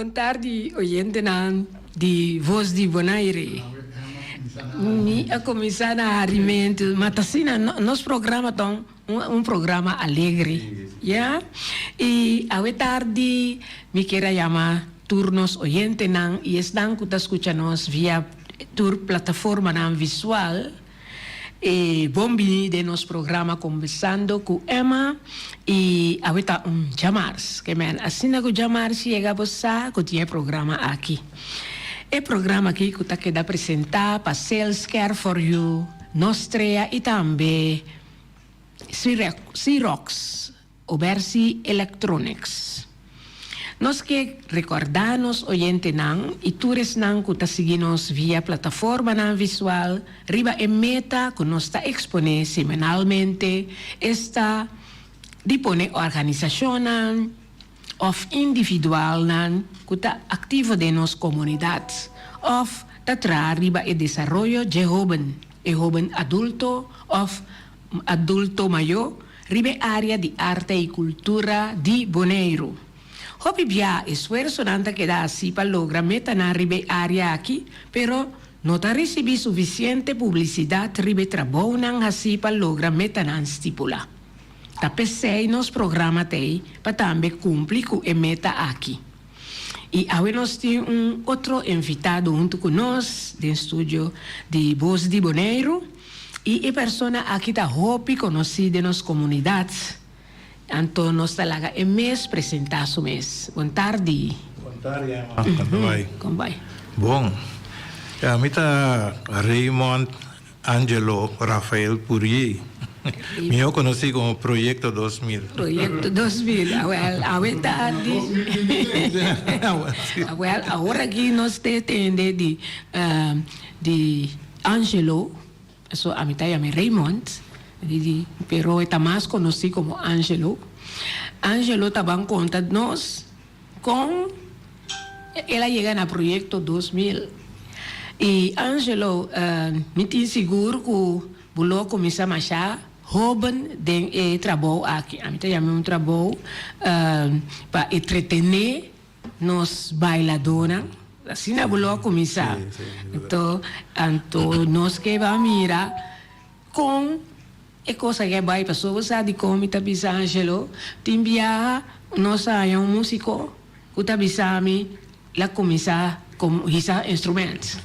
Boa tarde, oyente de Voz de Bonaire. A começar a alimento, mas assim, nosso programa então programa alegre, yeah? E a tarde me quero chamar turnos oyente e estão que escutando-nos via plataforma visual. E bom de nosso programa conversando com Emma e ahorita Jamars, que assim que Jamars chega a você, que tinha programa aqui. E programa aqui que está querendo apresentar para Sales Care for You, Nostrea e também Xerox, Obersi Electronics. Nós que recordamos oyente e todos que está seguindo via plataforma visual, riba em meta que nós está exponer semanalmente, está dispone organização ou individual que está ativo de nossa comunidade, ou está traz riba e desenvolvimento de jovem adulto ou adulto maior, riba área de arte e cultura de Bonaire. Hopi bia esfuerzo nanta que da así para lograr meta na ribe área aquí, pero no ta recibi suficiente publicidad ribe trabajo nan así para lograr meta nan stipula. Ta pesei nos programa tei para tambe cumplir con e meta aquí. Y ahora nos tiene otro invitado junto con nos del estudio de Voz de Bonaire y persona aquí ta hopi conocida en nos comunidades. Então, nós talaga mês apresentar o mês. Boa tarde. Boa tarde, Emma. Como vai? Bom, a mim está Raymond Angelo Rafael Puri. Eu conheci como Projeto 2000. Projeto 2000. Agora aqui nós temos de Angelo, a mim está Raymond. Pero está más conocido como Angelo. Angelo estaba en conta de nos con ella llega al proyecto 2000 y Angelo me tiene seguro que voló começar a marchar joven de trabajo aquí. A mí te llamé trabajo para entretener nos bailadoras. Assim na voló começar. Então nós que vamos mirar com e cosa che vai per sopra di come tabisa Angelo ti invia nos hay un músico que tabisami la comisa con hisa instrumentos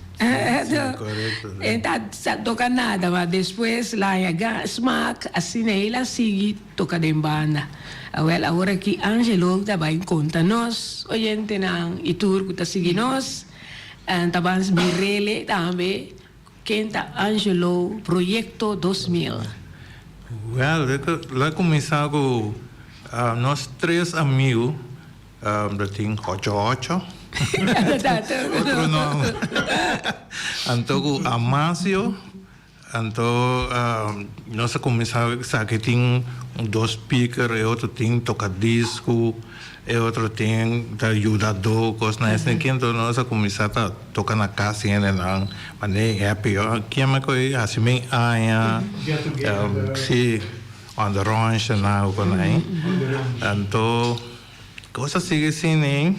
entonces toca nada mas después la smack assim ela sigue toca de banda agora que Angelo vai em conta nós oyente nan e tour que tá seguindo nós tabans mirele também quem tá Angelo Projeto 2000. Well, lá começar com nós três amigos, tem Ocho. Outro nome. Então, com Amácio, então, nós começamos a que tem dois speakers, e outro tem toca-disco, e outro tem ajudador, coisas assim. Então, nós começamos a tocar na casa, mas é happy. Que é uma coisa assim, bem, sim, on the ranch, não, então, coisas assim,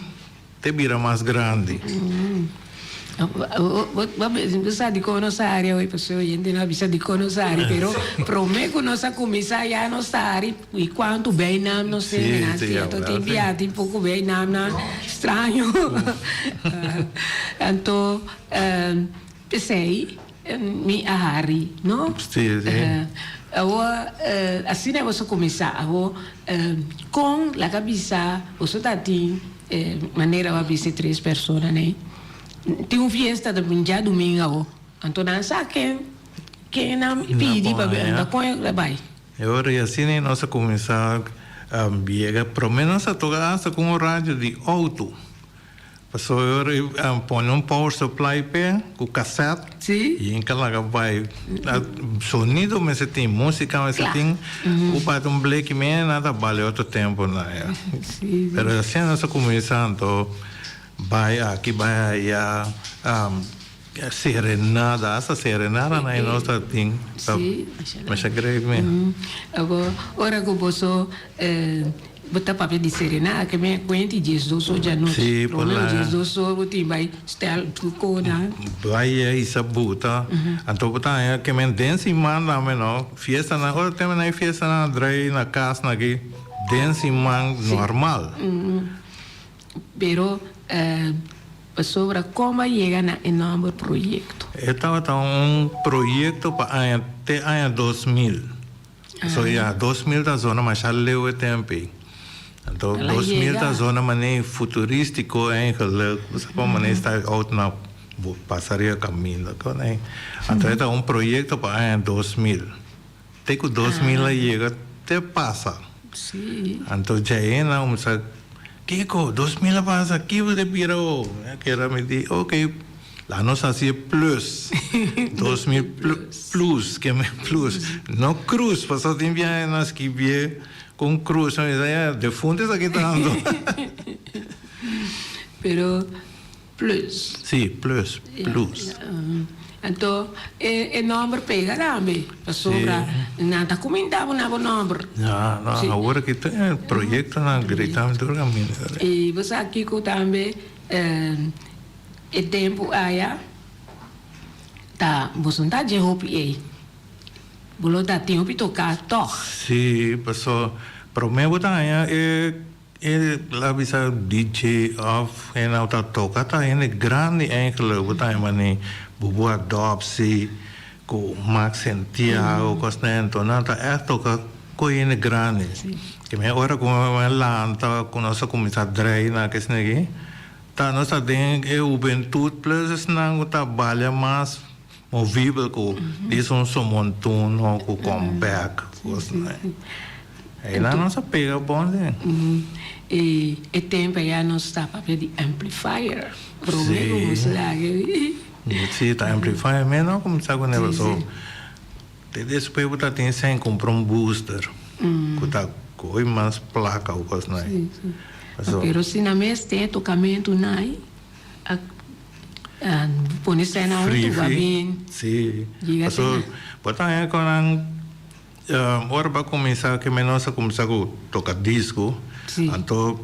te vira mais grande. Bisa di conoscere hoy pessoa gente não bisa di conoscere però prometo nossa começar já não stari e quanto bem não sei então tem piada um pouco bem não estranho então pensei mi ahari no sim agora assim é você começar agora com a cabeça você tá tem maneira vai ser três pessoas né tem uma festa de manhã domingo então não sabe que não pedi para ver com ele vai agora e assim nós começar a viajar pelo menos a tocar com o rádio de auto passou agora põe power supply com cassete e em cada vai sonido mas tem música mas tem o patrão black man nada vale outro tempo né mas assim nós começando vai aqui vai serenada, essa serenada na nossa ting. Sim, mas é grave mesmo. Agora que você botar papel de serenada, que me conhece Jesus já não. Sim, por lá. Jesus o tem vai estar tudo na. Vai isso buta. Então botar é que me dance manda não. Fiesta na hora tem na fiesta na drai na casa na aqui. Dance man normal. Pero sobre como chega na enorme projeto. Estava projeto para até ano 2000. So ja, 2000 da zona mas já leu o tempo. Então 2000 da zona mané futurístico eigenlijk. Você pode mané estar out na passaria caminho, né? Então é projeto para ano 2000. Até que 2000 chega até passa. Sim. Então já é não, mas Kiko, 2000 passa aqui você virou. Que era me di, ok. Lá nós fazia plus. 2000 plus, que é plus. Não cruz, passou de enviar nas que via com cruz. De fundo isso aqui tanto. Pero plus. Sim, plus. Então, é número pega também. Sobre nada comentava o número. Não, agora que tem projeto na gritamos do caminho. E você aqui também é tempo aí tá você não tá de roupa aí bolo tá tempo tocar toc sim pessoal para mim botar aí lá bisa DJ off e na outra toca tá aí grande eigenlijk botar aí mani bubu adopsi com Max Santiago Cosnento não tá é toca coisa grande que me agora como lá tá com nossa comunidade drei na que snegi tá nossa den é juventude plus não trabalha mais movível com isso um montão ou com comeback aí lá nossa pega bom né e tempo já não está papel de amplifier problema você lá sim tá amplifier mas não como sabe quando eu sou depois você tem sem comprar booster que tá com mais placa ou coisa né pero se na mês tem tocamento nai põe cena onde vai bem sim so botar é quando agora vai começar que menos começar a tocar disco então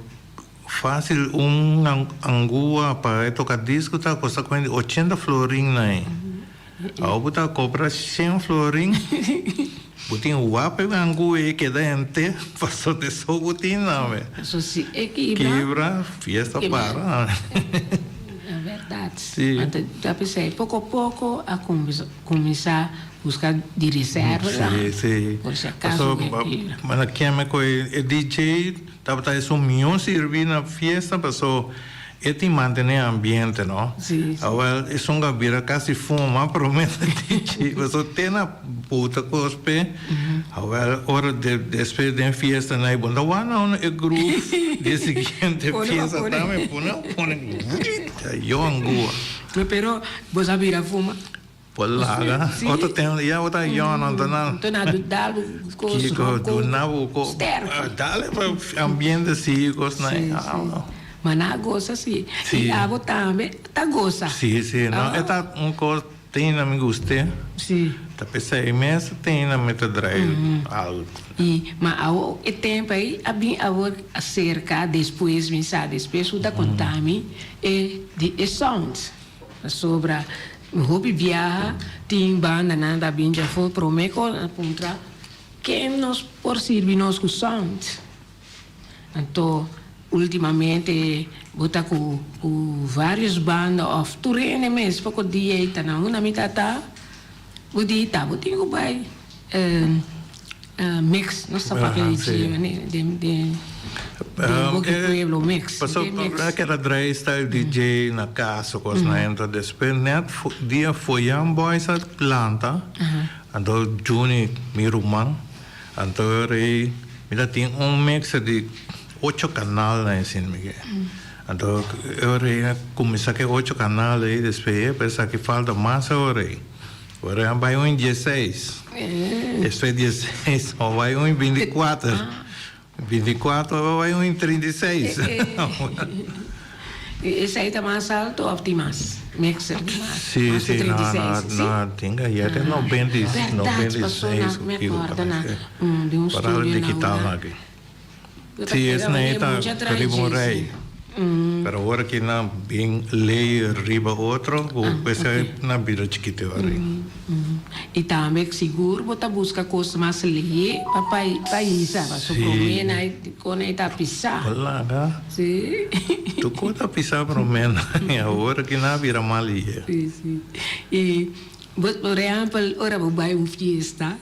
fácil angua para tocar disco tá custa 80 florin né ao botar compra 100 florin Butin uap anggu que dente passou de só butin não é só se equilibra fiesta para é verdade sim então pensei pouco a pouco a começar a buscar de reserva sim por se acaso mas aqui é com o DJ tava tá isso milhão servir na fiesta passou e manter ambiente, não? Sim. Agora, isso não vira quase fuma, promete DJ. Você tem na puta cospe. Agora, hora de despedir da festa, não é bom. Não, é grupo. De seguinte fiesta também, põe. Eu angua. Pero, você vira fuma? Por lá, outra tem, e a outra eu não tô na. Tô na dalo, coisa. Do nabo, dale para ambiente assim, coisa, não. Mas não gosta assim. E a água também tá gosta. Sim, não. É coisa tem na me guste. Sim. Tá pensei imenso tem na metadrive algo. Mas ao tempo aí a bem a cerca depois mensagem depois o da contami de sound sobre hobby viaja tem banda nada bem já foi promeco contra que nos por servir nos com sound. Então ultimamente bota com várias bandas of turene mesmo pouco dia e tá na uma mitata o dia tá o tenho vai mix não sabe aquele de pueblo mix passou aquela dry style DJ na casa coisa né então depois net dia foi boys at planta então Juni Miruman então aí me tem mix de 8 canais lá em cima. Então, eu comecei com 8 canais aí, depois pensar que falta mais hora. Agora vai em 16. Depois 16, vai em 24. 24 vai em 36. Esse aí tá mais alto ou tem mais? Mixer de mais? Sim, mais sim, 36, não, tinha, e até 96 verdade, passou me acordo, de um para estúdio digital na aqui. Sim, esse aí tá querido um rei. Pero agora que na bem lei riba outro, o esse na bira chiquito ali. E também seguro botar busca coisa mais lei para país, sabe? So promena quando está pisar. Olá, tá? Sim. Tu conta pisar promena, e agora que na bira malia. Sim. E por exemplo, ora vou vai fiesta.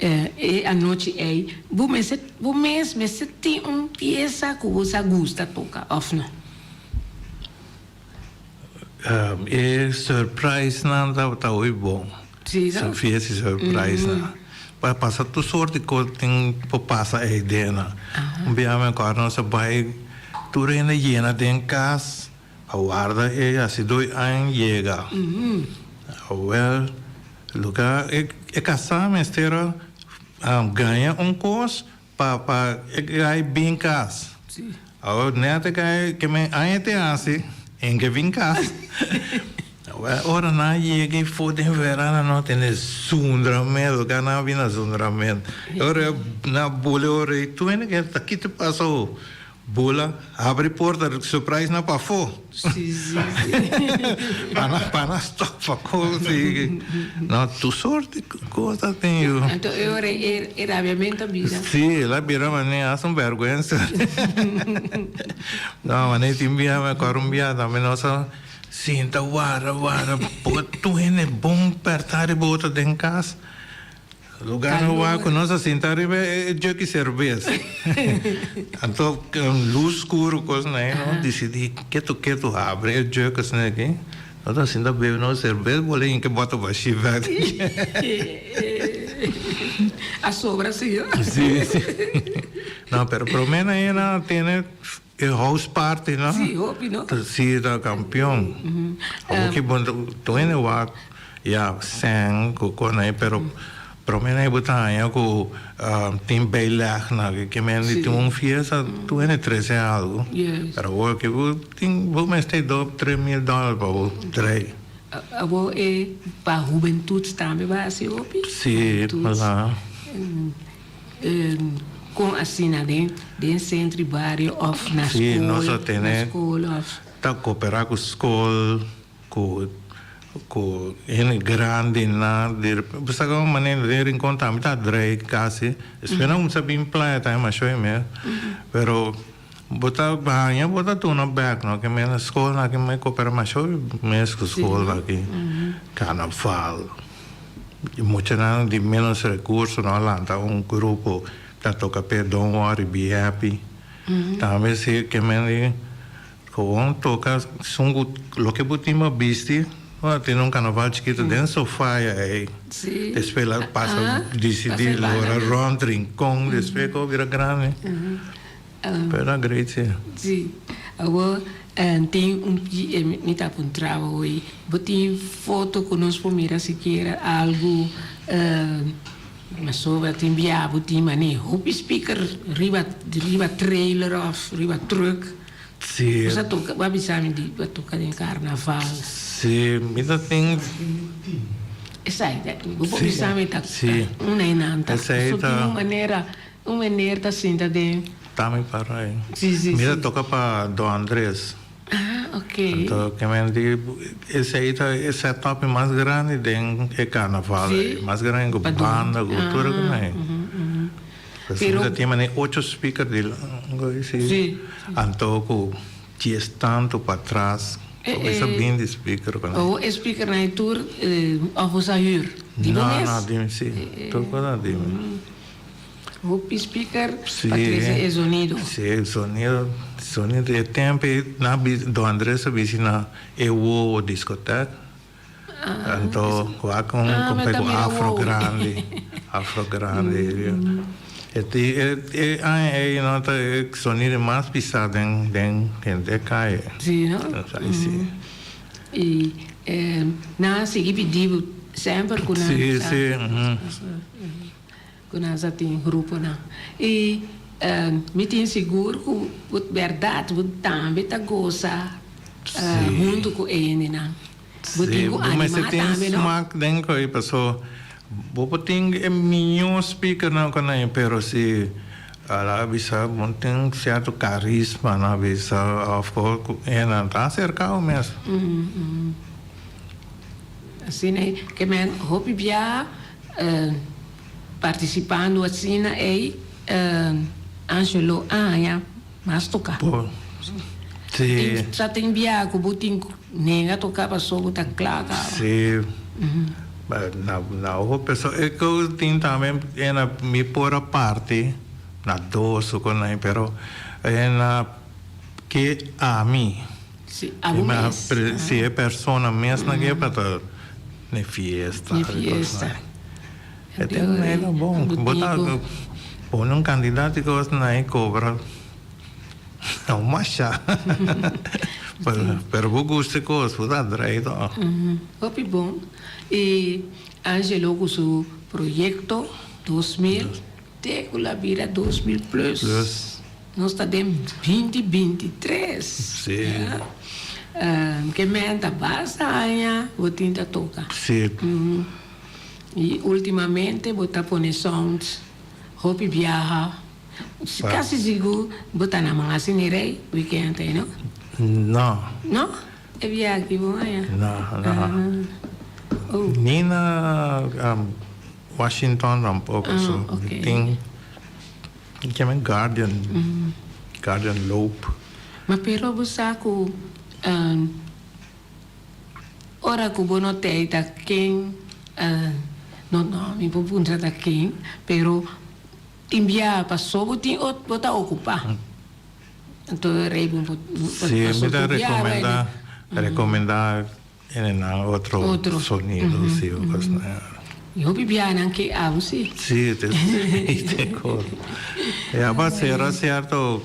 E a noite é, você tem peça que você gosta de tocar, ou não? É surprise não tá oi bom. Sim, Se fez surprise não. Para passar tu sorte que tem para passar a ideia não. Bem a minha cara não se vai tu ainda llena de casa, a guarda é assim 2 anos chega. Well, lugar é casar mestera ganha coisa para ganhar bem casa. Sim. Agora neta que me ainda assim em que vem casa. Ora na chega e fode verano não tem sundramento, que não vina sundramento. Ora na bola ora tu ainda que aqui te passou bola abre porta surprise na para fora. Sim. Para stoppa così. No, tu sorti cosa tenho? Então, era obviamente a vida. Sì, la birra ma ne ha son vergogna. No, ma ne ti inviava corumbiata, ma non so. Sinta, guarda, tu è buon per stare bota in casa. Lugar no ar com nós assim tá é jogo cerveja. Então luz escuro coisa né, não decidi que tu abre é jogo assim aqui. Então assim da bebe não cerveja, bolinho que bota baixo velho. A sobra sim. Sim. Não, pero pro menos aí não tem house party, não? Sim, hopi, não? Sim, da campeão. O que bom, tu ainda vai, já, sang, com aí, pero promena é botar aí com tem beilar na que me tem fiesta tu é 13 algo pero o que tem vou mais ter $3,000 para três agora é para juventude também vai ser opi sim lá com assim na dentro centro bairro of na sim nós escola tá cooperar com escola com ele grande na de você como maneira de encontrar muita drei quase esperamos saber em playa tá mas foi mesmo pero botar banha botar tu na back não que na escola que me coopera mais foi mesmo escola aqui carnaval e muita não de menos recursos não lá tá grupo tá toca perdão worry be happy também se que me com toca sungo lo que botima bisti tem carnaval chiquito dentro do sofá aí. Sim. Depois lá passa decidir agora round rincão, depois que vira grande. Pero a Grécia. Sim. Agora tem me tá apontando hoje. Botei foto que nós primeiro se queira algo mas sobre te enviar botei mané hope speaker riba trailer of riba truck. Sim. Você toca, vai pensar em de tocar em carnaval. Sim, ainda tem. Sai, vou pensar em tá. Uma inanta. Só uma maneira assim da de. Tá me para aí. Sim. Mira toca para Dom Andrés. Ok. Então, que me diz, esse aí tá esse setup mais grande de carnaval, mais grande que banda, cultura que é. Pero tem mané 8 speakers de sim. Então, que tanto para trás. Começa bem de speaker. O speaker na tour, of você huur? Não, dim sim. Toco na dim. O speaker, Patrícia, é sonido. Sim, sonido é tempo na do Andrés Vicina é o discoteca. Então, com afro grande. É nota sonido mais pisado em que cai. Sim, não? Sim. E na seguir pedido sempre com com essa tem grupo não. E me tem seguro que verdade, também tá gosta junto com ele, né? Sim, mas você tem smack dentro aí, pessoal. Vou ter milhão speaker não que nem, pero se ela bisa tem certo carisma, na bisa of course, ela tá cercado mesmo. Assim, né? Que men hopi bia participando assim, aí Angelo Aya, mas tocar. Sim. Já tem bia que botin nega tocar passou botar claro. Sim. Na o pessoal é que eu tenho também na mi por a parte na doce com aí, pero na que a mim. Sim, a mim. Se é persona mesmo que é para na fiesta. Na fiesta. Então é bom. Botar põe um candidato que gosta na cobra. Não macha. Pero vou gostar coisa, vou dar direito. Hopi bom. E Angelo com seu projeto 2000 até com a vira 2000 plus. Nós estamos em 2023. Sim. Que menta basta aí, vou tentar tocar. Sim. E ultimamente vou estar pondo sounds, hopi viaja. Quase seguro, botar na mão assim, irei, weekend aí, não? Não. Não? É viagem que vou aí? Não. Nem na Washington um pouco. Tem que é Guardian Loop. Mas pero você com ora que eu notei da quem não me vou perguntar da quem, pero enviar passou botar ocupar. Então eu rei bom. Sim, me dá recomendar em outro sonido, sim, eu gosto. Eu bebia não que sim. Sim, tem coisa. É a base era certo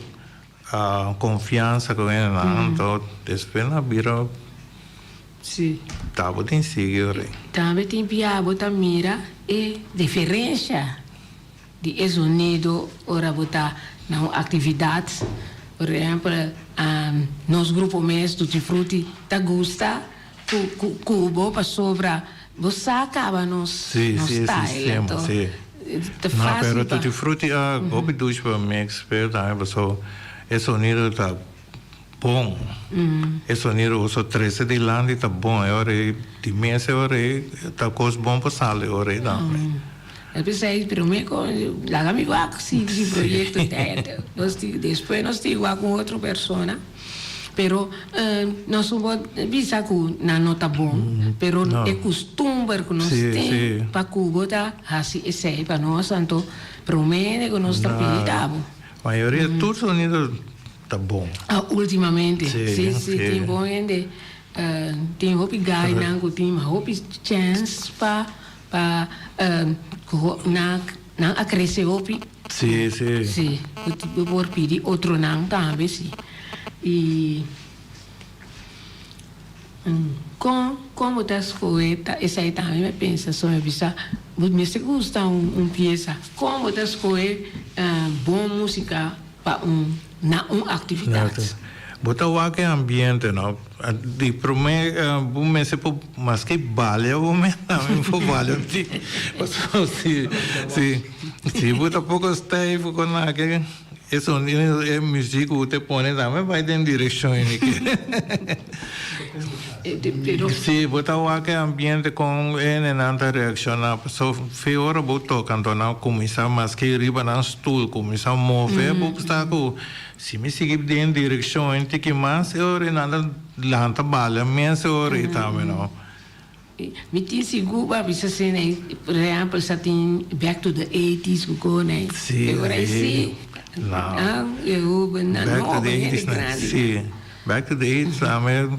confiança com ele, então depois na vira. Sim. Tava tem seguir. Também tem bia botar mira e diferença de sonido ora botar na atividade. Por exemplo, nosso grupo mesmo de fruti tá gosta cubo para sobra você acaba nos style então sim. Não, pero tutti frutti gobi dus para me experta so é sonido tá bom. É sonido uso 13 de landi tá bom, é hora de mês é hora tá coisa bom para sala hora também. Eu pensei, primeiro, lá me igual esse projeto, depois nós temos igual com outra pessoa, pero nós somos, bisa que não tá bom, pero é costume que nós temos para botar assim, esse para nós, então, prometo que nós está pedindo. A maioria, tudo sonido tá bom. Ultimamente, sim, tem bom ainda, tem hopi gai, não tem hopi chance para não acrescer hopi. Sim. Sim, eu vou pedir outro não também, sim. E como das coisas, essa aí também me pensa sobre isso. Me se gusta peça. Como das coisas, boa música para uma atividade. Bota o que ambiente, não? De primeiro, bom mês mas que vale o mês também vale se bota pouco tempo com aquele esse é música que você põe também vai em direção em se bota o que ambiente com ele não tá reaccionar só foi hora botou quando não começar mas que riba não stool começar a mover botar com se me seguir em direção em que mais eu nada lanta bala minha hora também não me tem seguro para você ser por exemplo se tem back to the 80s que go né agora sim não eu não sim back to the 80s também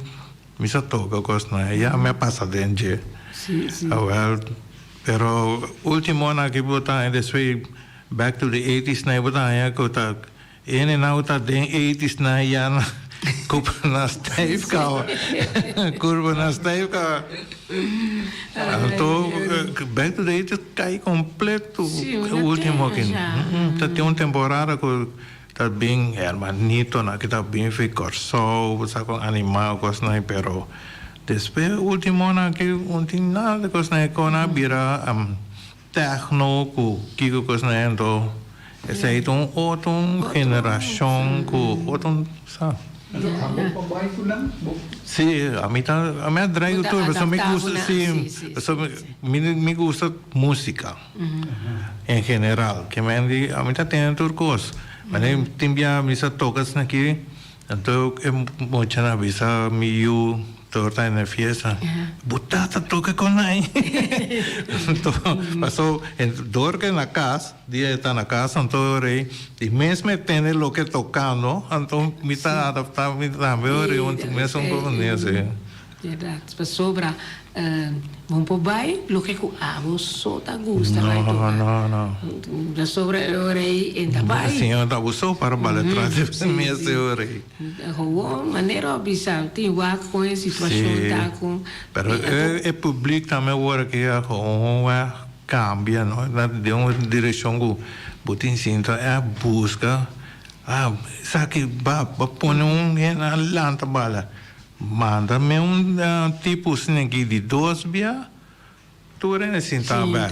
me só toca gosto né já me passa dentro sim pero último ano que botar depois back to the 80s né botar aí que tá ele não tá den 80s na já curva na steve cá então back to the 80s cai completo o último aqui tá tem uma temporada que tá bem hermanito, na que tá bem feito corso, sa com animal, coisa não, pero depois último na que não tem nada coisa não, quando vira techno, que coisa não, então essa é outra geração, outro, sabe? Sì, a me drag tutto, perché mi gusta, mi gusta musica in generale, che a me tiene turcos, ma ne timbia mi sa tocas aqui, então é muito na visa mi torta na fiesta, butata toca con lei. Então, passou dorme na casa, dia está na casa, então rei, e mesmo tem lo que tocando, então me está adaptado, me está melhor, onde mesmo como nesse. Verdade, sobra um po' bai, lo che amo so ta gusta, No. Da sobra orei en bai. Sim, eu estava só para baletrar de mês de orei. Gewoon maneira bisa tem wa com a situação tá com. Pero é público também agora que a cambia, não? De uma direção que botin sinta é a busca, sabe ba pôr na lanta bala. Manda-me tipo assim de 2 via, tu assim tá bem.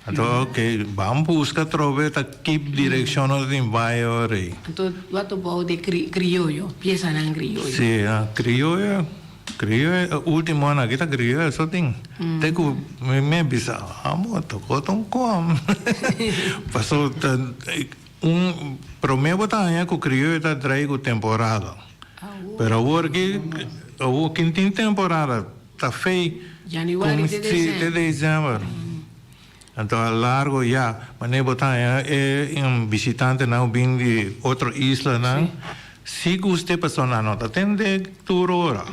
Então, ok, vamos buscar troveta que direção nós vai ore. Então, o bom de criollo, pieza na criollo. Sim, criollo, último ano aqui tá criollo, só tem. Tem que me bisa, amor, tocou tão como. Passou primeiro tá com criollo tá traído temporada. Pero agora que o que tem temporada tá feio Januário de dezembro. Então a largo já, mas nem botar é visitante não vem de outra isla não. Se você passou na nota tem de turora.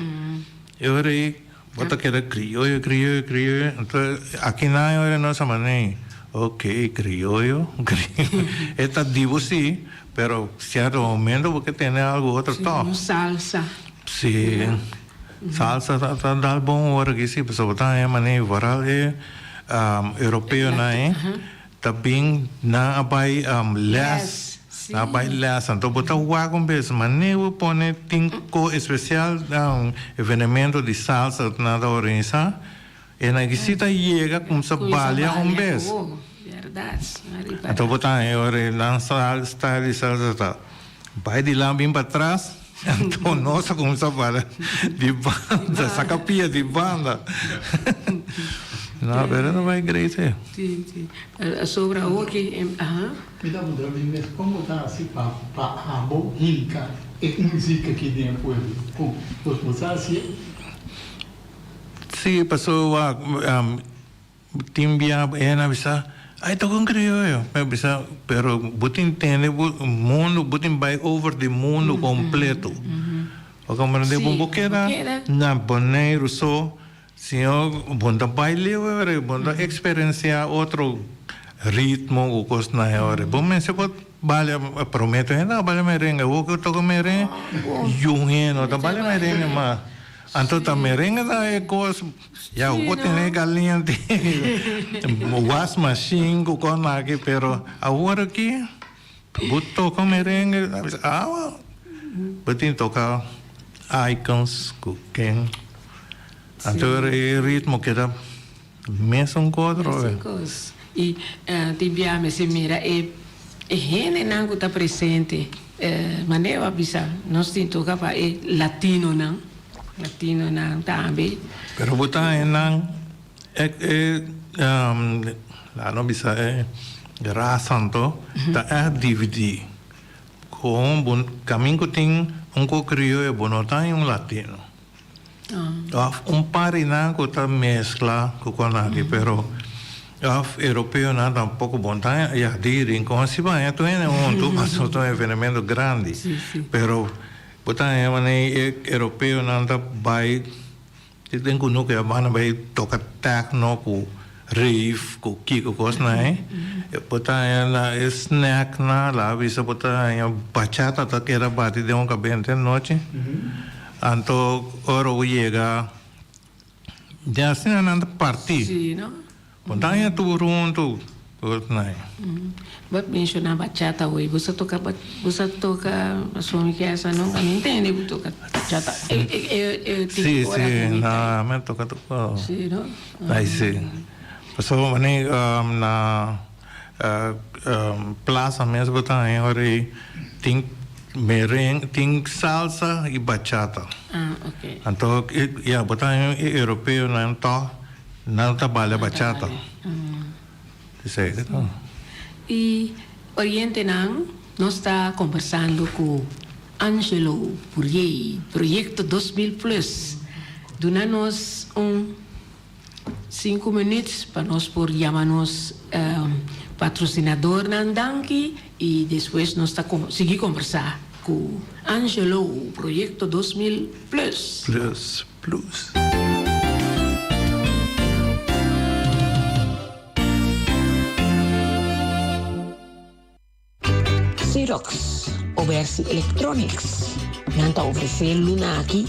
Eu rei bota que era criollo. Então aqui na hora nossa maneira. Ok, criollo. Está divo sim. Pero cierto momento porque tiene algo otro todo. Salsa. Sí. Salsa está dal bom hora que sí, pues botar é maneira varal europeu na também na abai les. Na abai les, então botar o wagon bes, maneira pone tinco especial evento de salsa na da orensa. E na visita chega com essa balha bes. Então botar agora lança style de salsa, vai de lá bem para trás, então nossa começa a falar de banda, saca pia de banda. Não, pero não vai crescer. Sim. Sobra o que, Me dá um drama, mas como está assim para a boa rica e música aqui dentro, com os moças Sim, passou a timbia na visa. Aí tô com criollo, pero você entende o mundo, você vai over the mundo completo. O como não deu boqueira, na boneiro só, senhor, bunda baile, bunda experienciar outro ritmo ou coisa na hora. Bom, mas se pode balha prometo, não balha merengue, o que eu tô com merengue, junho, tá balha merengue, mas então tá merengue da coisa. Já o tem galinha de wash machine com aqui, pero agora aqui botou com merengue, botin tocar icons com quem, então o ritmo que dá mesmo quadro. E tibiame se mira e gente não está presente, maneira bisa, nós temos que tocar para latino não também. Pero botar nang lá não bisa rasanto tá dividir com caminho que tem criollo bonotar e latino. Parina que tá mescla com aqui, pero europeu não tampouco bom tá já direm como se vai, então é mas é evento grande, pero botar europeu não tá vai tem que não que a banda vai tocar techno com rave com kiko coisa né botar na snack na lá bisa botar bachata tá que era bate de cabelo de noite então hora chega já assim não partir Sim, não? botar tu runto Good night. But mencionar bachata hoy, você toca assume que essa não entende, você toca bachata. Sí, na me toca. Sí, no? Aí sim. Passou mani na plaza mesmo também, ora tem merengue, tem salsa e bachata. Ok. Então, botar europeu não trabalha bachata. Certo. E Oriente Nang, nós está conversando com Angelo Purier, Projeto 2000 Plus. Dona-nos 5 minutos para nós por chamar-nos patrocinador Nandanki e depois nós está seguir conversar com Angelo, Projeto 2000 Plus. Plus. Xerox, Oversi Electronics. Nanta oferecer Lunaki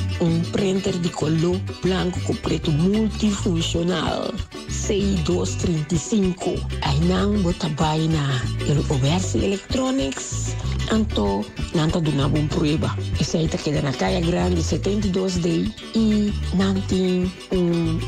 printer de color branco com preto multifuncional. C235. Aí não bota baina. Ele Oversi Electronics. Anto, nanta donava prueba. Esse aí tá queda na caia grande 72D e nanti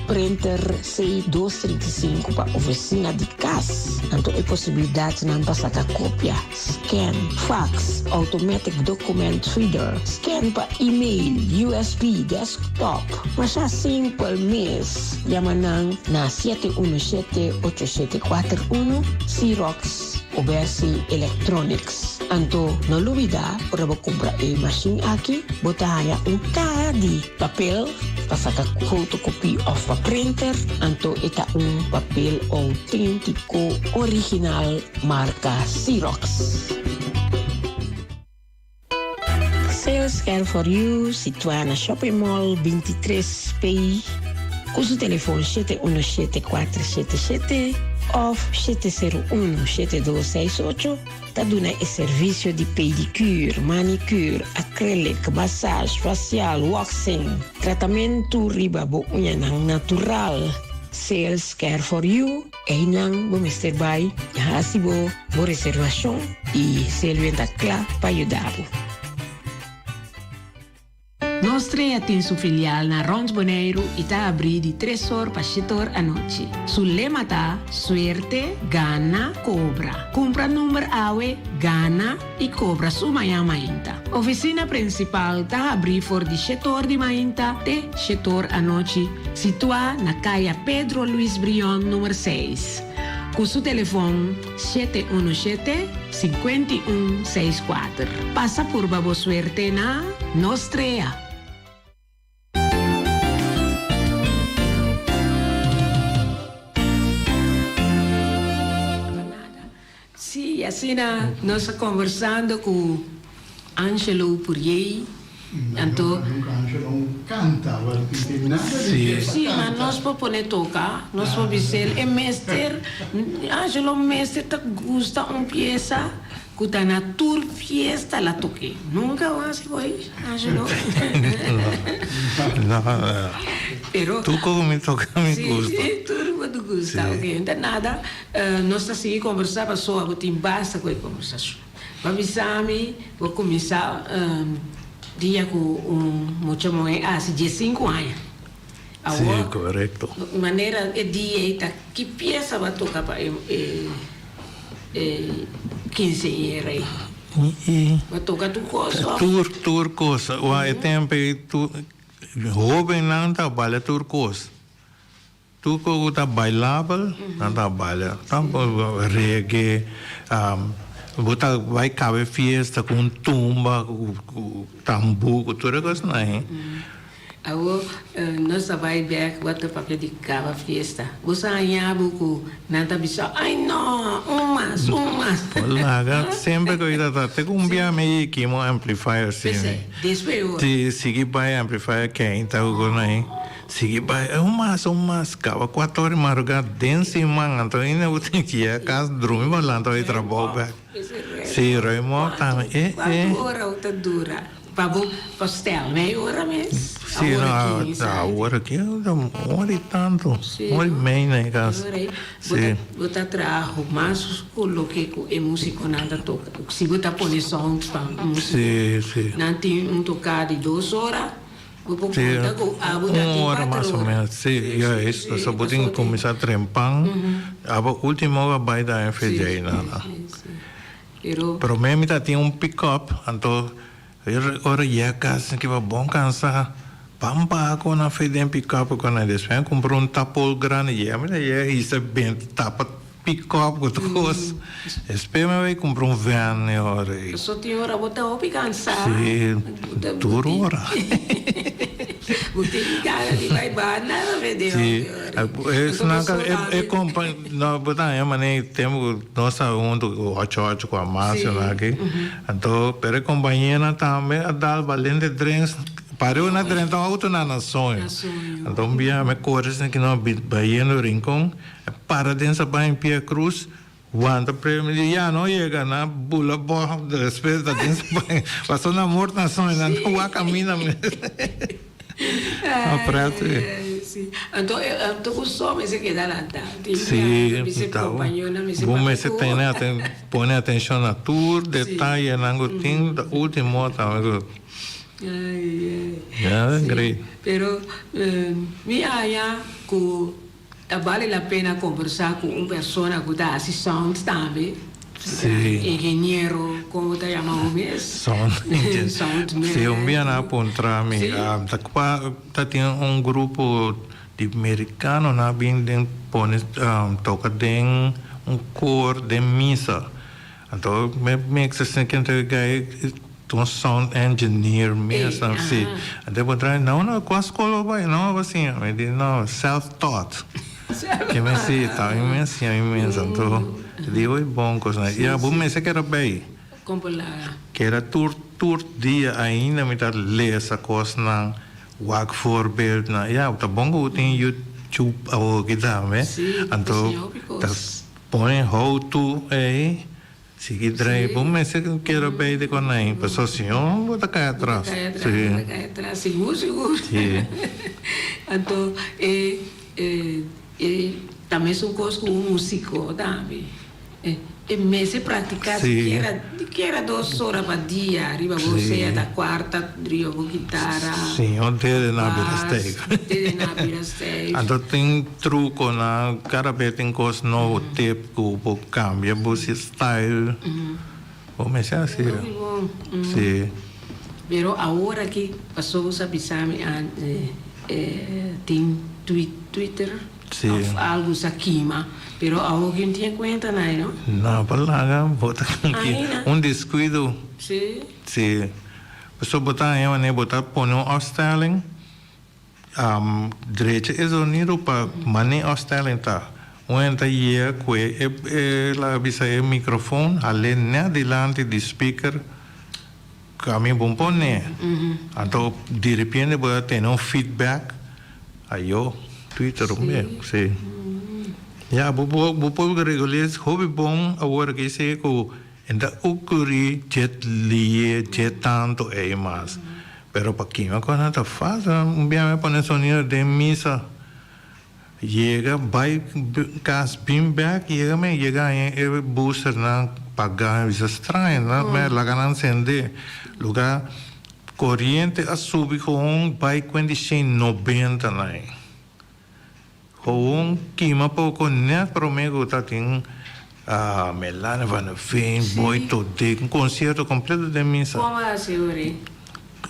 printer C235 para oficina de casa. Anto é possibilidade não passar a cópia, scan, fax, automatic document reader, scan para e-mail, USB, desktop. Mas é simples mesmo. Yamanang na 717-8741 Xerox Oversi Electronics. Anto, não duvida, para comprar a machine aqui, botar cara de papel, para sacar photocopy of a printer, anto eta papel autêntico, original, marca Xerox. Sales Care for You, situado na Shopping Mall 23PI, cujo telefone 717-477 of 701-7268, está dando o serviço de pedicure, manicure, acrylic, massagem facial, waxing, tratamento riba bo unha natural. Sales Care for You, e nang bo Mr. Bay, hasibo bo reservação e selventa claro para ajudar. Nós tem sua filial na Rons Boneiro e está abrindo de 3 horas para 7 horas à noite. Su lema tá suerte, gana, cobra. Compra número AWE, gana e cobra su mainta. Oficina principal está abrindo de 7 horas de mainta até 7 horas à noite, situada na caia Pedro Luiz Brion, número 6. Com seu telefone 717-5164. Passa por Babo Suerte na Nostrea. Sim, assim nós conversando com Angelo Purier. Então, Angelo canta, sim, mas nós podemos tocar, nós podemos dizer, é mestre, Angelo mestre tá gosta peça, que tá na tour fiesta lá toque. Nunca mais foi, Angelo. Não. Pero Tu como me toca me gusta. Sim, tudo muito gosta, ok. Então nada, nós está seguir conversar, passou a botar basta com a conversação. Vamos vou começar dia com muito mais há 5 anos. Sim, correto. Maneira é dia que peça vai tocar para 15 euros. Vai tocar tu coisa. Tur coisa. O tempo tu jovem não trabalha tur coisa. Tu que tá bailável, não trabalha. Tampo reggae, Bota vai cabe fiesta com tumba, com tambu, com toda coisa não. Agora nós vai ver quanto papel de cava fiesta. Você anhabo com nada bisa. Ai não, umas. Olha, sempre que eu tá te cumbia meio que um amplifier sim. Despeio. Se seguir vai amplifier quem tá com aí. Sige ba umas cava 4 horas madrugada dance man então ainda eu tenho que ir a casa dormir mas lá então eu trabalho. Sim, Remo tá 4 horas tá dura. Pabo pastel, meia hora mesmo. Sim, a hora aqui é uma hora e tanto. Uma hora e meia, né, casa? Sim. Bota trabalho, mas coloquei com a música nada toca. Se bota pôr sons para música. Sim. Não tem tocar de 2 horas. Sim, uma hora mais ou menos. Sim, é isso. Só pode começar a trempar. A última hora vai da FJ, nada. Pero mesmo tinha pick-up, então ora ia casa que vai bom cansar. Pampa com a FJ pick-up com a despensa comprou tapol grande e mas isso bem tapa pick-up com tudo. Espera vai comprar van ora. Só tinha hora botar o cansar. Sim, duro hora. Você cara de vai nada vedeu. Sim, é companhia, não, botar é mané temos nossa o 8 com a massa aqui. Então, pera companhia na também a dar valente drinks. Parou na drenta auto na sonho. Então, bia me cores que não vai no rincão, para dentro para em Pia Cruz. Quando prêmio já não chega na bula boa, depois da dentro passou na morte na sonho, não há caminho mesmo. Então, gostou, mas você quer lá, tá? Sim, então, bom, mas você põe atenção na tour, detalhe, não tem, da última, tá? Great. Pero, minha vale a pena conversar com uma pessoa que está assistindo também. Engenheiro, como está chamando mesmo? Sound. Se eu me apontar, tem grupo de americano na bem toca de cor de missa. Então, me que se sente que sound engineer mesmo, assim. Até botar não com a escola vai não assim, não self-taught. Que me se tá imenso, então digo bom coisa. E a bom me se que era bem. Que era tour dia ainda me tá ler essa coisa na work voorbeeld na tá bom que tem YouTube ou que dá, né? Então tá põe how to seguir daí bom me se que era bem de quando aí pessoa assim bota cá atrás. Seguro. Então também são coisas com um músico também. E se praticar que era 2 horas para dia, arriba você da quarta, driva com guitarra. Sim, ontem na Birasteg. Então tem truque na cada vez tem coisas novas, tipo que cambia você style. Como é assim? Sim. Pero agora que passou sabe tem Twitter. Alguns aqui, pero alguém tinha conta, não? Não, para botar aqui descuido. Sim. Pessoa botar põe afstelling. Direita é zonido para money afstelling tá. Onde ia que lá bisa o microfone, além né delante do speaker, caminho bom pôr né. Então de repente vai ter feedback, aí Twitter mesmo, sim. Já, vou regular, hobby bom, agora que sei que ainda ocurre jet tanto mas, pero para quem me conta faz, dia me põe sonido de missa, chega, vai cas beamback, chega em booster na pagar, isso estranho, não, mas lá não acende, lugar corrente a subir com vai quando 90 não. Que uma pouco net para mim que tem Melania Van Veen, Boy Todik, concerto completo de missa. Como é a senhora?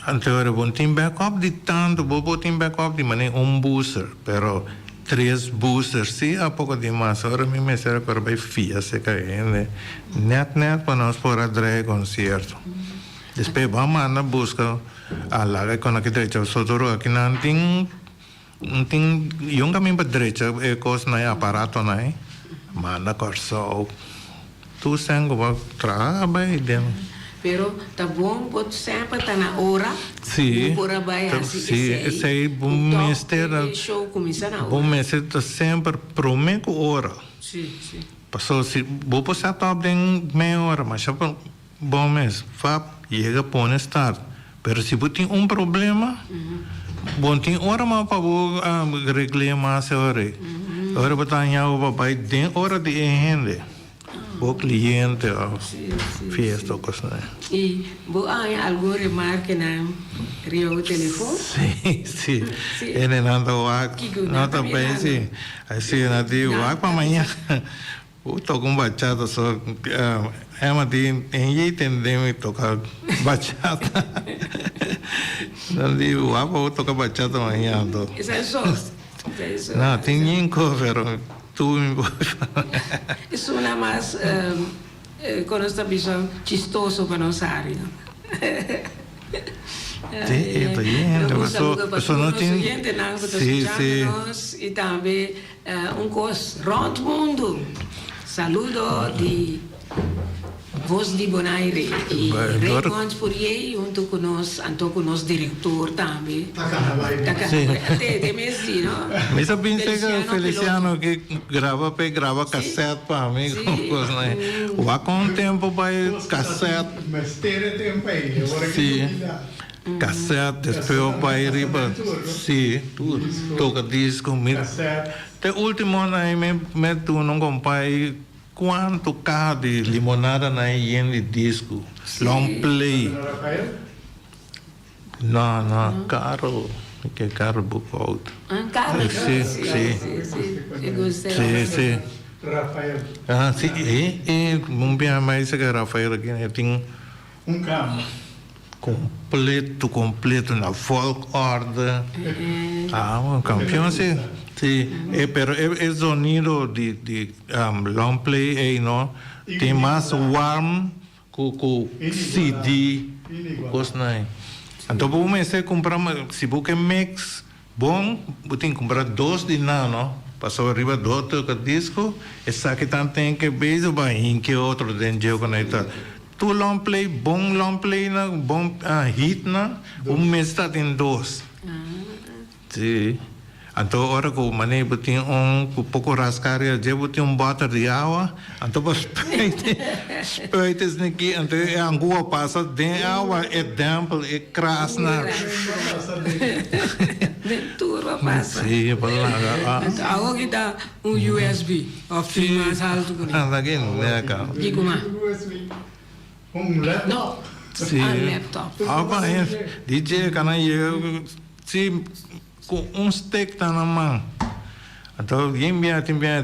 Anterior, bom tem backup de tanto, bobo tem backup de maneira booster, pero 3 boosters, sim, há pouco de massa. Agora me serve para vai fia se cair, net para nós por a concerto. Depois vamos na busca lá com aquele direito, só aqui não tem yung kami ba diretso coisa na aparato na manda corso tu sango ba trabalho dentro pero tá bom pode sempre tá na hora por vai assim esse bom mistério show começa na hora bom mistério tá sempre prometo hora sim passou se vou passar top em meia hora mas bom mês chega põe start Pero se você tem problema, bom, tem hora mais para você reclamar essa hora. Agora você tem papai, tem hora de rende. O cliente, festa, coisa, né? E você tem alguma remarca na Rio telefone? Sim. Ele não está bem, sim. Assim, não tem o para amanhã. Eu estou com bachata, só ela tem entender tocar bachata. Não digo, eu tocar bachata amanhã. Isso é só. Não, tem ninguém cover. Isso não é mais quando está bem chistoso para nós área. Sim, pessoa não tem. Sim. E também coisa rondo mundo. Saludo de Voz de Bonaire e reconhecemos por aí junto com nós diretor também. Até mesmo, não? Mas eu pensei que o Feliciano que grava cassete para mim, né? O com tempo vai cassete. Mas ter tempo aí, agora que cassete, depois vai riba. Sim, tudo. Toca disco, até o último ano me tu não comprei quanto carro de limonada na de disco, long play. Não, caro, que é caro buco. Caro? Sim. Rafael. Sim, e bem mais que Rafael aqui, tem carro. Completo na folk order. Um campeão, sim. Sim, pero el sonido de long play no tem mais warm com CD, coisa não. Então vou começar a comprar, se você mix bom, você tem que comprar 2 de não, passou arriba 2 toca disco, essa que tem que beijo vai em que outro dentro conecta. Tu long play, bom hit na, mês está em 2. Sim. Então, agora que o maneiro tem pouco rascar, já tem bota de água, então você espreitas aqui, então a água passa dentro da água, é dampo, é crasna. Dentro passa. Sim, para lá. Agora que dá USB, of mais alto que isso. Aqui, né, cara? Digo mais. Laptop? Não. Sim. Laptop. DJ, sim, com stick está na mão. Então, quem vem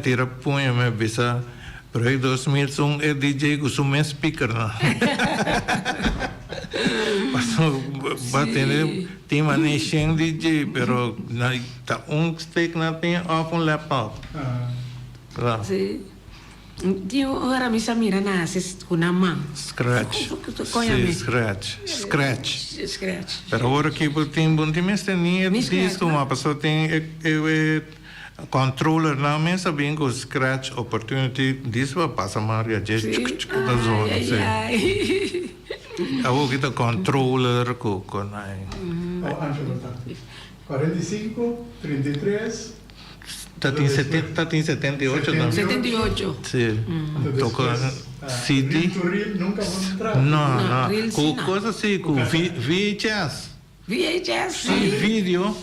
tira punha, me bisa, pero em 2001 é DJ com o meu speaker, não? Passou, batendo, tem maneira DJ, pero tá stick não tem off laptop. Claro. Sim. Ora mi sa mira na com a mão. Scratch. Sim, scratch. Pero agora que tem disco, uma pessoa tem controller na mesa, bem com scratch opportunity, disco passa Maria, da zona. Agora que tem controller com 45, 33. Está em 78 também. 78. Sim. Toca CD. Nunca vou entrar. Não. Com coisa assim, com VHS. VHS? Sim, vídeo.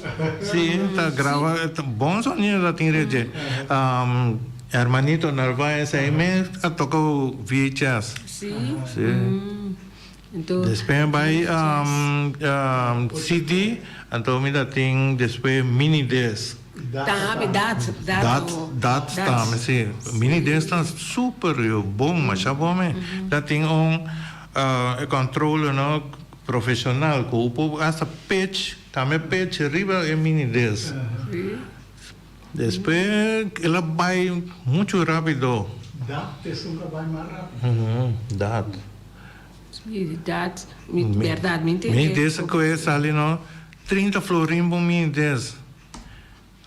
Sim, tá gravado. Bom sonido da Tinreje. Hermanito Narvaez aí mesmo toca o VHS. Sim. Então, depois vai CD, então me dá tem depois mini disc. Dat também, sim. Mini disc está super bom, mas já bom, já tem controle profissional, com o povo essa pitch, também pitch riba é mini disc. Depois ela vai muito rápido. Dat vai mais rápido. Dat. Verdade, me entende? Mini disc que é ali, 30 florim por mini disc.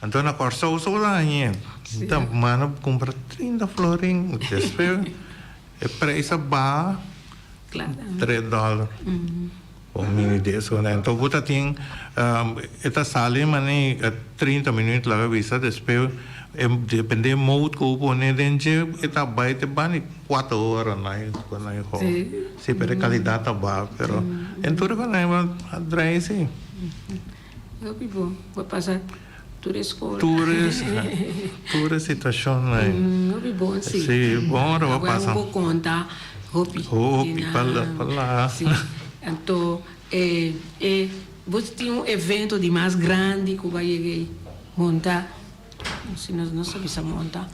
Então, na Corsa, eu sou lá, então, mano, compra 30 florim, depois, é preço bá, $3. O mini disco, né? Então, você tem, esta sala, 30 minutos lá, visa, depois, depende mood ko po ni denje ita baite bani 4 horas na ho. Si per qualidad ba pero entura ba na dry si. Eu vivo, vou passar toda a escola. Toda situação na. Eu vivo assim. Sim, bom, eu vou passar. Agora eu vou contar, hopi. Hopi, pala. Sim. Então, você tinha evento de mais grande que vai montar. Se nós não sabemos montar.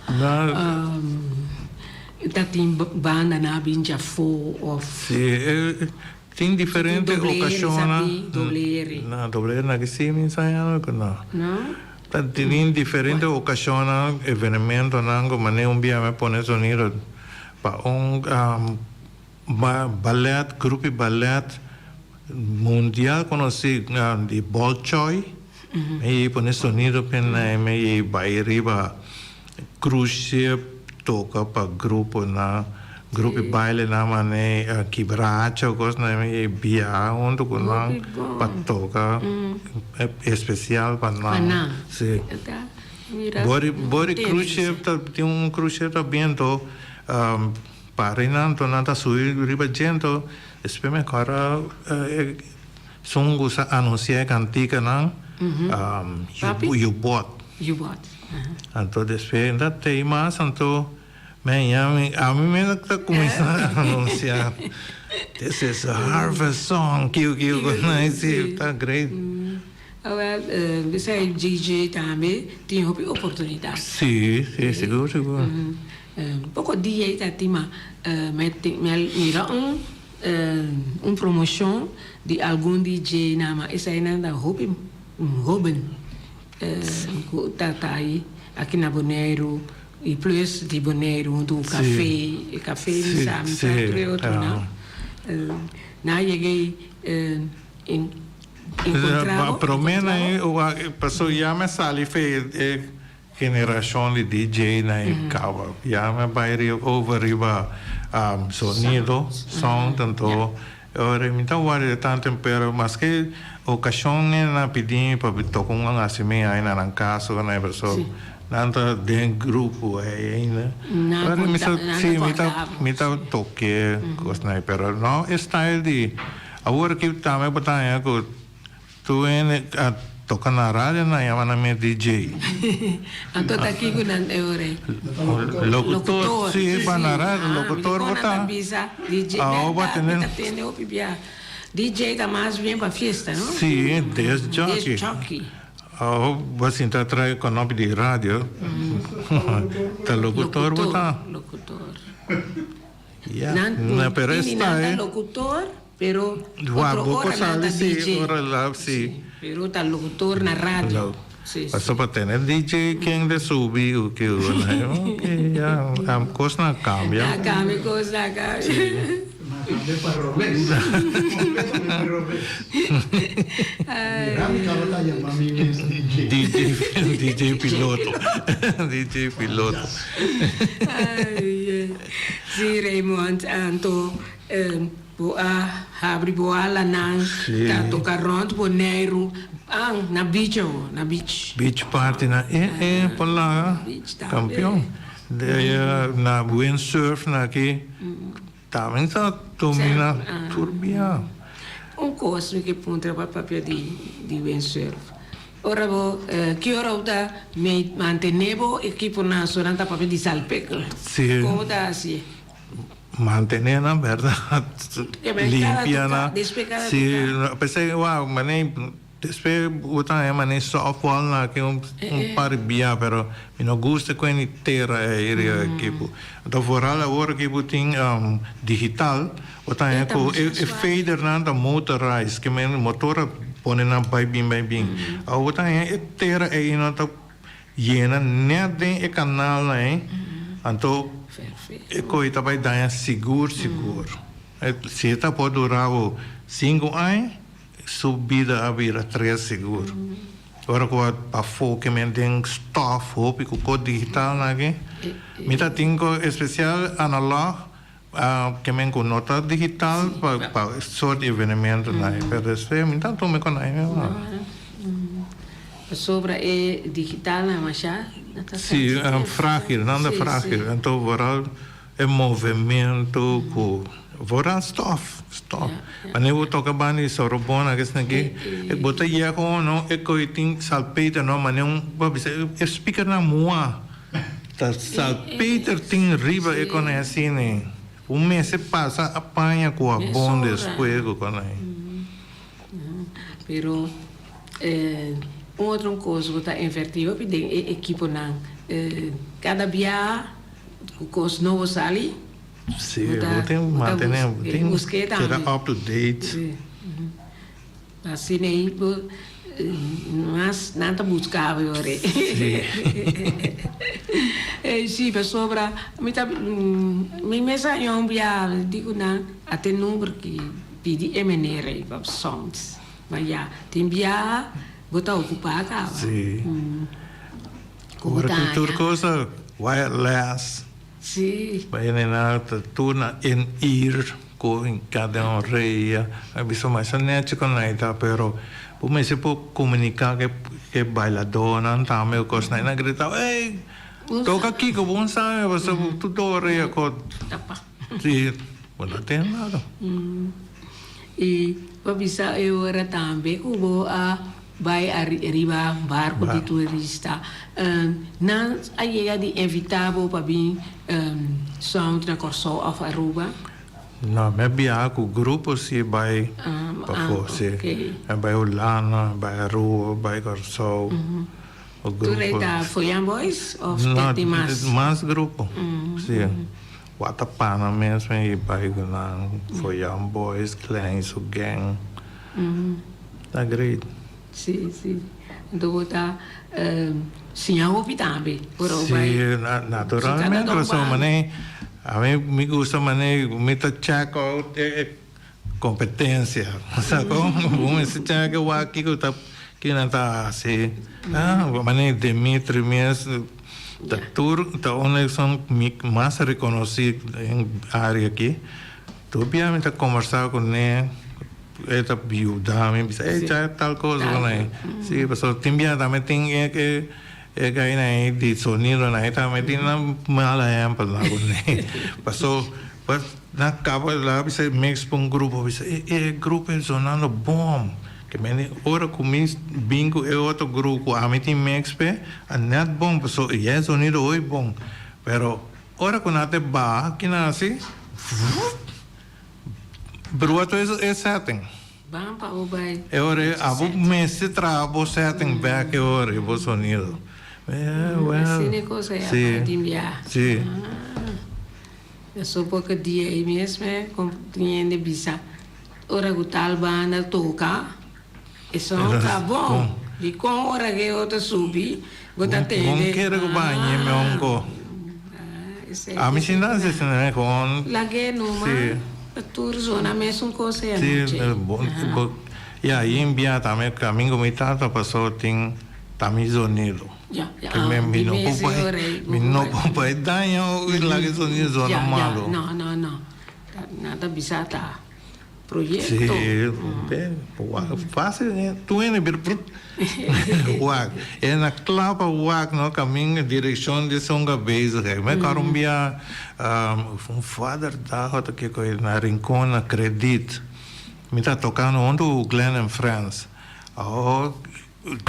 Tem banda na Binja Fo. Sim, tem diferentes ocasiões. Doblere na que sim, ensaiando que não. Não? Tem diferentes ocasiões, eventos, não, mas nem dia me põe sonido para ballet, grupo ballet mundial conhecido de Bolshoi. Me põe sonido pena me vai riba cruise ship toca para grupo na grupo baile na mane quebracha coisa na me bia onde com na para toca especial para na sim bori cruise ship tem cruise ship também to para inanto nada subir riba gento espeme cara sungu sa anunciar cantica na you bought. Então, depois, ainda tem mais, então, a mim me está começando a anunciar. This is a harvest song, que eu conheci, tá great. Agora, você é DJ também, tem oportunidade. Sim, seguro. Pouco dia, tá, tem uma, promoção de algum DJ, nama, essa aí não dá Robin, tá aí, aqui na Bonaire, e plus de Bonaire, do café, sabe, na cheguei encontrar. Para mim, a pessoa já me sali fez geração de DJ na cava, já me vai over riba sonido, som, tanto. Ora, então, tanto pero, mas que ocasião na pedir para tocar uma assim aí na casa na pessoa, nada de grupo ainda. Ora, me tá toque coisa pero não style de agora que também botar é que tu toca na rádio na chama me DJ. Então tá aqui com locutor, sim, para na rádio, locutor botar. DJ, DJ tá mais bem para festa, não? Sim, desde jockey. Você está atrás com o nome de rádio. Tá locutor botar. Locutor. Na peresta locutor, pero outro hora nada DJ. Hora lá, sim. Pero tá locutor na rádio. Passou para ter DJ quem de subir o que eu ok, a coisa cambia. Cambia, coisa cambia. Para Robes. DJ piloto. DJ piloto. Sim, Raymond, então, abri boa lá na tocar rondo Bonaire na beach. Beach party na pala campeão. Na windsurf na aqui. Também está domina turbia. Coisa que ponta para papel de windsurf. Ora que hora está me mantenevo equipo na soranta papel de salpeco. Sim. Como está assim? Mantener na verdade limpia sim, pensei mané después botar mané softball na que par bia pero me não gusta quando inteira area equipo então fora agora que botin digital botar é com fader na da motorized que men motor põe na vai bem a botar é inteira aí não tá llena nem tem o canal né então e coisa vai dar seguro. Se está pode durar 5 anos, subida a vir a 3 seguro. Agora com a foco que tem staff, hope com o digital aqui, me tá tingo especial analog que me com nota digital para sort evento na, pero isso me tá tome com aí. Sobre digital na machá Sim, é frágil, nada frágil. Então, vooral é movimento, vooral stof. Wanneer we toca bani sorobona, que se aqui, eu botei ia com não, eu coitim salpeter não, mas não, eu speaker na moa, tá salpeter tem riba eu conheci né, mês se passa apanha com a bom depois com aí. Pero outra coisa que está invertido, porque equipo não, cada dia com os novos ali. Sim, eu tenho mantenendo, tem que era up to date. Assim aí, mas nada buscava eu ore. Sim, pessoal, para me mensagem via digo não até número que pedi emenere para songs, mas já tem via botar ocupar cá. Sim. Agora cultura coisa wireless. Sim. Bem, na turna em ir com cada rei, abisso mais net com naita, pero por me se pode comunicar que bailador não tá meu cos na grita, ei, toca aqui que bom sabe, você tudo rei com. Sim, não tem nada. E para bisa eu era também como a vai arriba barco de turista não aí é de evitável para mim sound na Corso of Aruba não me bia com grupo se vai para você vai Ulana vai Aruba vai Corso o grupo tu leita foi Young Boys ou tem mais grupo sim Watapana mesmo e vai lá foi Young Boys Clans o gang tá great. Sì. Dove sta si houve também. Sì, naturalmente, a me mi gusta mita chaco competência. Como esse chaco aqui que não tá assim. Dimitri mesmo, da tour, da onde são mais reconhecidos em área aqui. Tu obviamente conversar com ele. Esta viuda me dice, tal cosa con él. Sí, pues timbia también tiene que hay na di sonido na también tiene una mala ejemplo con él. Pasó pues na cabo la dice mix con un grupo dice grupo sonando bom que me ora comis bingo e otro grupo a mí tiene mix pe net bom pasó y el sonido hoy bom pero ora con ate ba que na así Bruto é setting. Vamos para o bairro. É hora, abo mês trabalho setting back é hora, o sonido. Assim é coisa é a timbiar. Sim. Eu sou pouco dia aí mesmo, compreende bisa. Ora o tal banda toca, e som tá bom. E com hora que outra subi, gota tem. Bom quero que banhe me ongo. A mim sim dá se né com. Lage numa. Tur zona mesmo coisa é. Sim, bom. E aí envia também caminho me tata passou tem também sonido. Já. Me não pode danho e lá que sonido zona malo. Não. Nada bisa tá. Projeto. Sim, fácil né? Tu é wag. É na clapa wag no caminho direção de songa base. Mas carumbia father da hota que coi na rincona credit. Me tá tocando onde o Glen in France.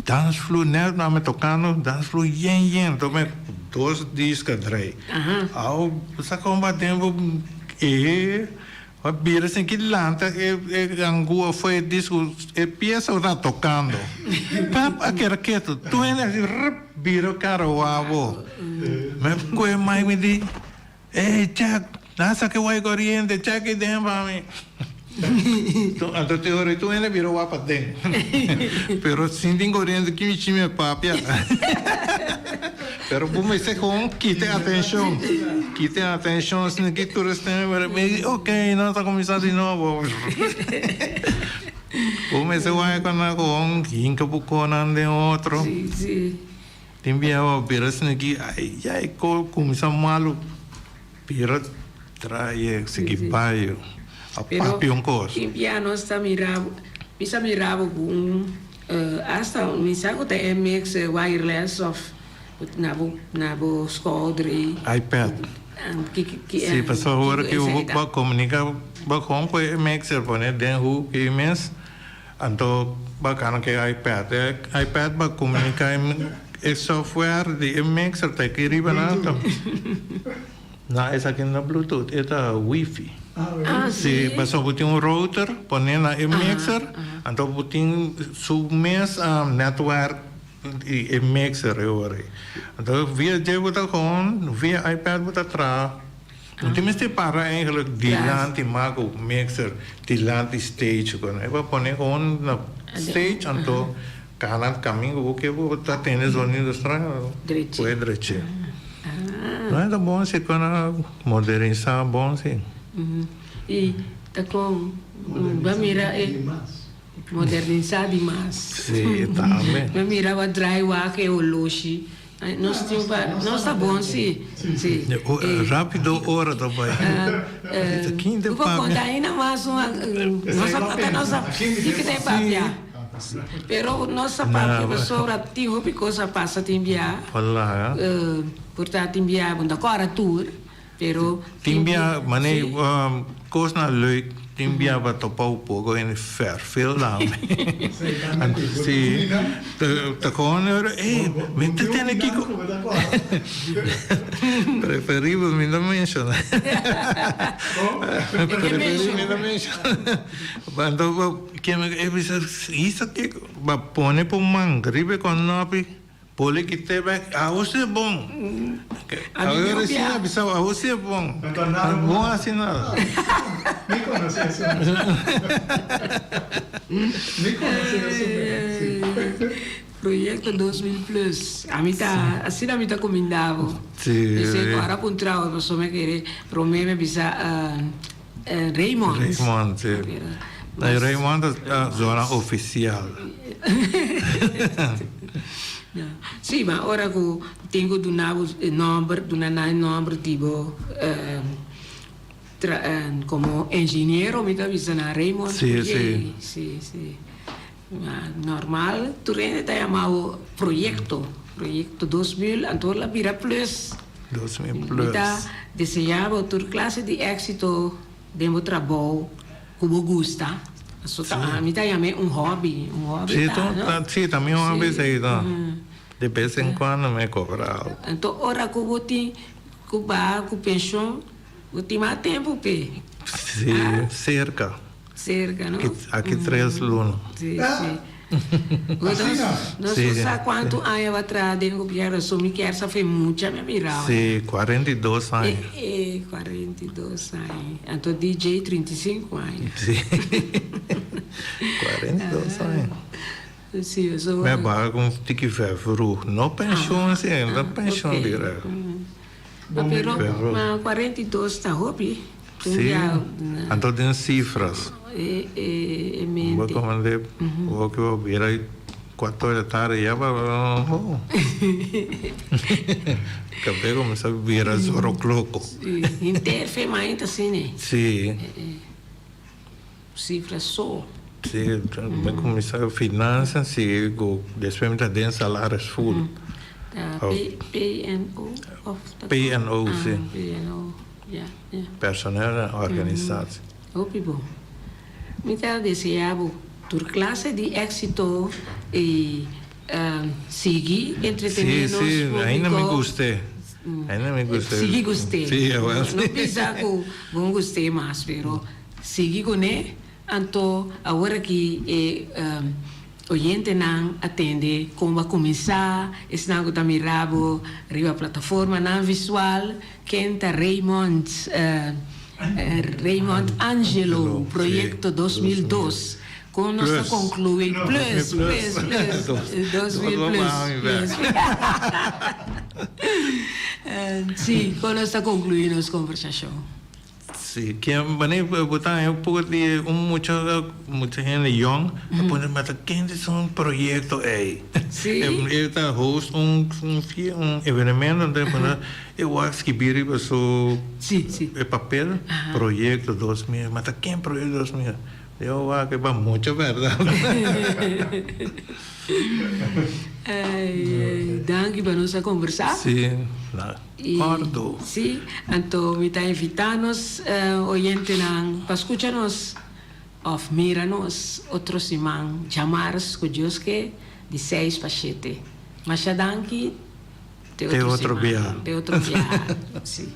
Dance floor net na me tocando dance floor yen. Tome 2 discos drei. Sa combatendo a bira assim que lanta angua foi disco peça está tocando aquela quieto tu ainda bira caro avo mas coi mais me di Jack nasa que vai corriente Jack que dem para mim então teoria tu ainda bira o apa dem pero sem corriente que me time papia pero por me se com quite atenção assim que tu restem ok não está começando de novo por me se vai com quinca bucona de outro sim timbia o pero assim que ai começa malo pero trai seguir pai a papi um coisa timbia não está mirava com hasta me saco de MX wireless of nabo squadre. iPad. Sim, pessoal, agora que eu vou comunicar com o mixer, poner dentro do imenso, então bacana que iPad. iPad vai comunicar o software de mixer, tá aqui riba nada. Não, essa aqui não é Bluetooth, é Wi-Fi. Sim, pessoal, botar router, poner na mixer, então botar submers network e mixer agora. Então via je botar com, via iPad botar atrás. Não tem mais que parar eigenlijk dilante maak o mixer, dilante stage quando eu vou poner com na stage, então kanan caminho o que vou botar tênis sonido estranho, pode direito. Não é tão bom se quando modernizar bom sim. E tá com Bamira modernizar demais. Sim, também. Bamira vai drive que é o loshi. Nós tá bom sim. Rápido hora também. Eu vou contar ainda mais uma nossa que tem papia. Pero nossa papia pessoa tinha que coisa passa timbia. Olá. Portanto timbia bunda agora tour. Pero timbia mané coisa na leuk timbia vai topar um pouco em veel lá. Sim. Tá com me tem aqui preferível me não menciona. Preferível me não menciona. Quando que isso aqui vai pôr por manga, ribe com nopi. Pole que teve, você é bom. Agora sim, a pessoa, você é bom. Bom assim não. Nem conhecia isso. Nem conhecia isso. Projeto 2000 plus. A mim tá, assim a mim tá comendado. Sim. Esse agora apontar a pessoa me querer, para mim me bisa Raymond. Raymond, sim. Raymond é a zona oficial. Sì, ma ora che tengo un numero tipo come ingegnere mi da bisogna Raymond. Sì. Ma normal, tu rende da chiamato progetto 2000, ancora la Bira Plus. 2000 plus. Mi da desejavo tu classe di esito demo trabalho come gusta. Mi da chiamare un hobby. Sì, também uma vez aí, tá? De vez em quando me cobrava. Então, ora que eu tenho que bar, que pensão, eu tenho mais tempo pe. Sim, cerca, não? Aqui 3 lunas. Sim. Não sei quanto anos atrás, dentro do Pierre, só me quer saber muito, me mirava. Sim, 42 anos. 42 anos. Então, DJ, 35 anos. Sim. 42 anos. Sim, eu sou... Mas agora, como tem que ver, não pensão assim, não pensão direto. Mas 42 está hobby. Sim, então tem cifras. Vou comandar, vou vir aí 4 horas da tarde, já vai... Acabei de começar a vir às 0 o'clock. Interfe, mas ainda assim, né? Sim. Cifras só. Sim, vai começar a finanças, sim, depois me dá salários full. PNO? PNO, sim. PNO, já. Personal organizado. Opi bom. Me dá desejado tur classe de êxito e seguir entretenendo. Sim, ainda me gostei. Seguir gostei. Sim, eu acho. Não pensar que vou gostei mais, pero seguir com ele. Então, agora que oyente não atende, como vai começar, esse não está mirado, arriba a plataforma não visual, quem está Raymond Angelo, projeto 2002. Com nossa conclui plus 2000 plus. Sim, com nossa concluir nossa conversação. Sim, que bani botar um pouco de muita gente young, depois mas quem é um projeto aí. Sim. Eu tá host um evento onde eu acho que biri passou papel projeto 2000, mas quem projeto 2000? Yo va que va mucho, ¿verdad? Danke para nos conversar. Sí, acordo. Sí, anto me está invitarnos, oyente, para escucharnos o miranos otro simán, llamarnos con Dios que de 6 para 7. Mas ya danke, Te otro día. Te otro día, sí.